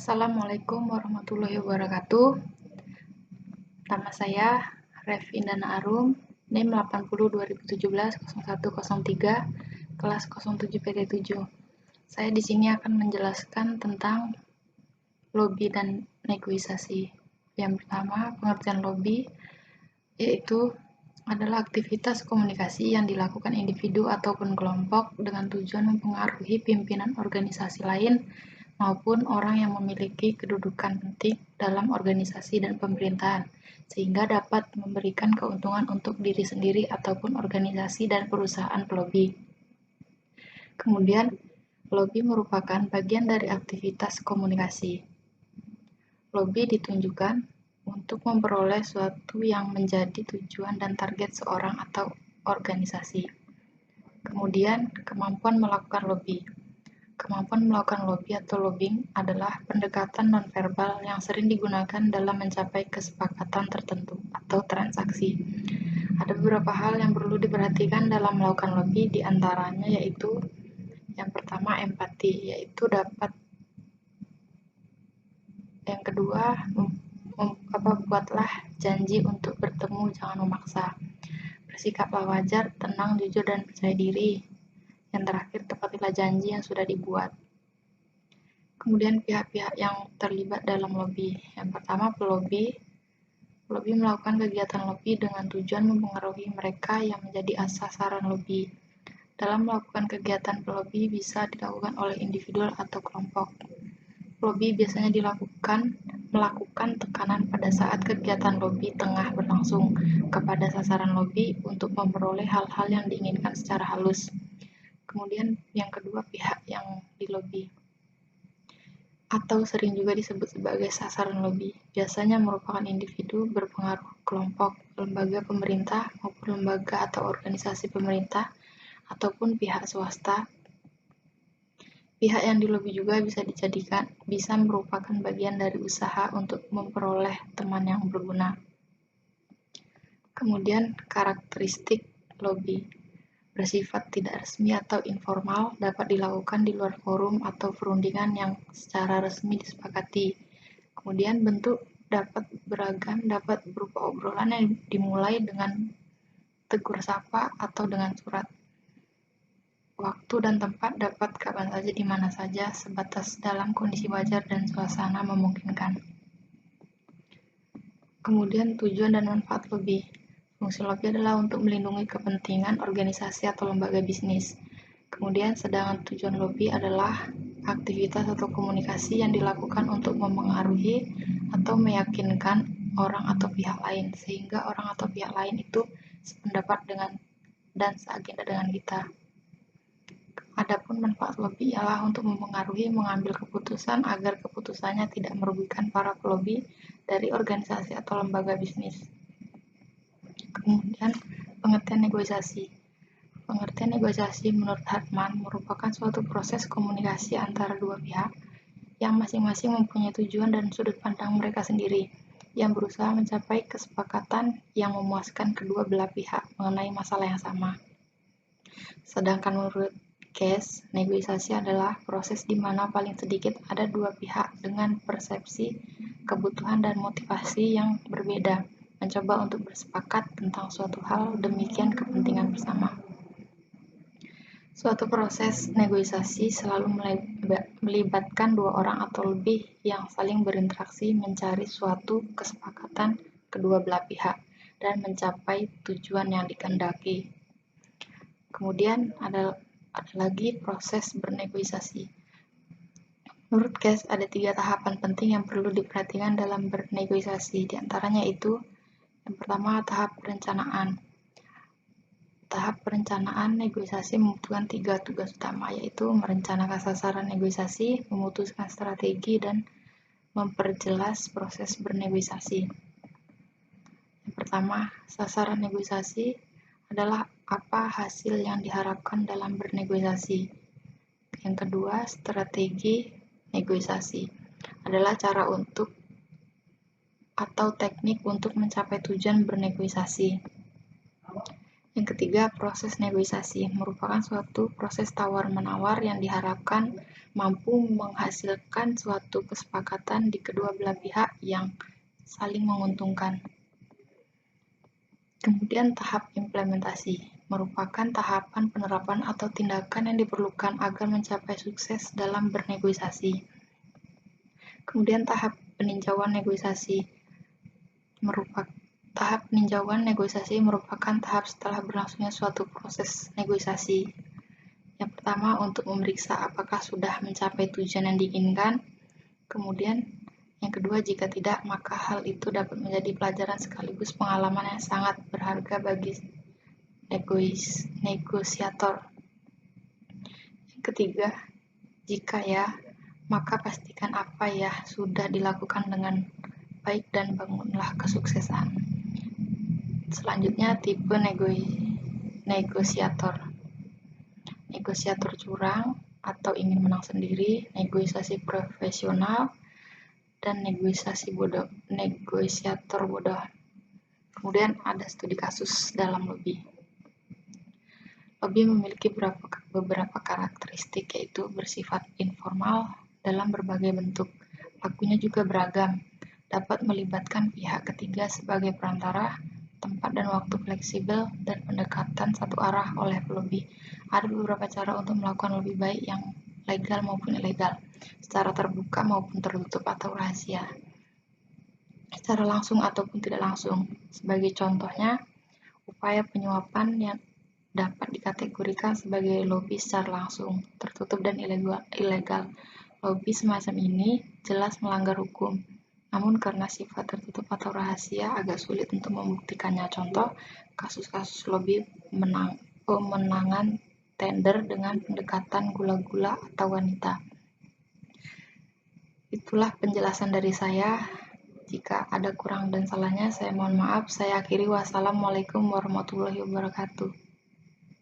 Assalamualaikum warahmatullahi wabarakatuh. Nama saya Revindana Arum, NIM 80 2017 0103, kelas 07 PT7. Saya di sini akan menjelaskan tentang lobby dan negosiasi. Yang pertama, pengertian lobby yaitu adalah aktivitas komunikasi yang dilakukan individu ataupun kelompok dengan tujuan mempengaruhi pimpinan organisasi lain maupun orang yang memiliki kedudukan penting dalam organisasi dan pemerintahan, sehingga dapat memberikan keuntungan untuk diri sendiri ataupun organisasi dan perusahaan pelobi. Kemudian, lobby merupakan bagian dari aktivitas komunikasi. Lobby ditunjukkan untuk memperoleh suatu yang menjadi tujuan dan target seorang atau organisasi. Kemudian, kemampuan melakukan lobby. Kemampuan melakukan lobby atau lobbying adalah pendekatan nonverbal yang sering digunakan dalam mencapai kesepakatan tertentu atau transaksi. Ada beberapa hal yang perlu diperhatikan dalam melakukan lobby, diantaranya yaitu yang pertama empati, yaitu dapat yang kedua buatlah janji untuk bertemu, jangan memaksa. Bersikaplah wajar, tenang, jujur, dan percaya diri. Yang terakhir, tepatilah janji yang sudah dibuat. Kemudian pihak-pihak yang terlibat dalam lobby. Yang pertama, pelobi. Pelobi melakukan kegiatan lobby dengan tujuan mempengaruhi mereka yang menjadi sasaran lobby. Dalam melakukan kegiatan pelobi bisa dilakukan oleh individu atau kelompok. Lobby biasanya melakukan tekanan pada saat kegiatan lobby tengah berlangsung kepada sasaran lobby untuk memperoleh hal-hal yang diinginkan secara halus. Kemudian yang kedua, pihak yang dilobby atau sering juga disebut sebagai sasaran lobby, biasanya merupakan individu berpengaruh, kelompok, lembaga pemerintah maupun lembaga atau organisasi pemerintah ataupun pihak swasta. Pihak yang dilobi juga bisa merupakan bagian dari usaha untuk memperoleh teman yang berguna. Kemudian karakteristik lobby. Bersifat tidak resmi atau informal, dapat dilakukan di luar forum atau perundingan yang secara resmi disepakati. Kemudian bentuk dapat beragam, dapat berupa obrolan yang dimulai dengan tegur sapa atau dengan surat. Waktu dan tempat dapat kapan saja, di mana saja, sebatas dalam kondisi wajar dan suasana memungkinkan. Kemudian tujuan dan manfaat lobby. Fungsi lobby adalah untuk melindungi kepentingan organisasi atau lembaga bisnis. Kemudian sedangkan tujuan lobby adalah aktivitas atau komunikasi yang dilakukan untuk mempengaruhi atau meyakinkan orang atau pihak lain, sehingga orang atau pihak lain itu sependapat dengan dan seagenda dengan kita. Adapun manfaat lobby ialah untuk mempengaruhi mengambil keputusan agar keputusannya tidak merugikan para pelobi dari organisasi atau lembaga bisnis. Kemudian pengertian negosiasi. Pengertian negosiasi menurut Hartman merupakan suatu proses komunikasi antara dua pihak yang masing-masing mempunyai tujuan dan sudut pandang mereka sendiri, yang berusaha mencapai kesepakatan yang memuaskan kedua belah pihak mengenai masalah yang sama. Sedangkan menurut Case, negosiasi adalah proses di mana paling sedikit ada dua pihak dengan persepsi, kebutuhan, dan motivasi yang berbeda, mencoba untuk bersepakat tentang suatu hal, demikian kepentingan bersama. Suatu proses negosiasi selalu melibatkan dua orang atau lebih yang saling berinteraksi mencari suatu kesepakatan kedua belah pihak dan mencapai tujuan yang dikehendaki. Kemudian ada lagi proses bernegosiasi. Menurut Case, ada 3 tahapan penting yang perlu diperhatikan dalam bernegosiasi. Di antaranya itu, yang pertama, tahap perencanaan. Tahap perencanaan negosiasi membutuhkan 3 tugas utama, yaitu merencanakan sasaran negosiasi, memutuskan strategi, dan memperjelas proses bernegosiasi. Yang pertama, sasaran negosiasi adalah apa hasil yang diharapkan dalam bernegosiasi. Yang kedua, strategi negosiasi adalah cara untuk atau teknik untuk mencapai tujuan bernegosiasi. Yang ketiga, proses negosiasi merupakan suatu proses tawar-menawar yang diharapkan mampu menghasilkan suatu kesepakatan di kedua belah pihak yang saling menguntungkan. Kemudian tahap implementasi merupakan tahapan penerapan atau tindakan yang diperlukan agar mencapai sukses dalam bernegosiasi. Kemudian tahap peninjauan negosiasi merupakan tahap setelah berlangsungnya suatu proses negosiasi. Yang pertama, untuk memeriksa apakah sudah mencapai tujuan yang diinginkan. Kemudian, yang kedua, jika tidak, maka hal itu dapat menjadi pelajaran sekaligus pengalaman yang sangat berharga bagi negosiator. Yang ketiga, jika ya, maka pastikan apa ya sudah dilakukan dengan baik dan bangunlah kesuksesan. Selanjutnya, tipe negosiator. Negosiator curang atau ingin menang sendiri, negosiasi profesional, dan negosiator bodoh. Kemudian ada studi kasus dalam lobby. Lobby memiliki beberapa karakteristik, yaitu bersifat informal dalam berbagai bentuk. Lakunya juga beragam, dapat melibatkan pihak ketiga sebagai perantara, tempat dan waktu fleksibel, dan pendekatan satu arah oleh pelobby. Ada beberapa cara untuk melakukan lobby, baik yang legal maupun ilegal, secara terbuka maupun tertutup atau rahasia, secara langsung ataupun tidak langsung. Sebagai contohnya, upaya penyuapan yang dapat dikategorikan sebagai lobby secara langsung, tertutup, dan ilegal. Lobby semacam ini jelas melanggar hukum, namun karena sifat tertutup atau rahasia agak sulit untuk membuktikannya. Contoh, kasus-kasus lobby pemenangan tender dengan pendekatan gula-gula atau wanita. Itulah penjelasan dari saya. Jika ada kurang dan salahnya, saya mohon maaf. Saya akhiri. Wassalamualaikum warahmatullahi wabarakatuh.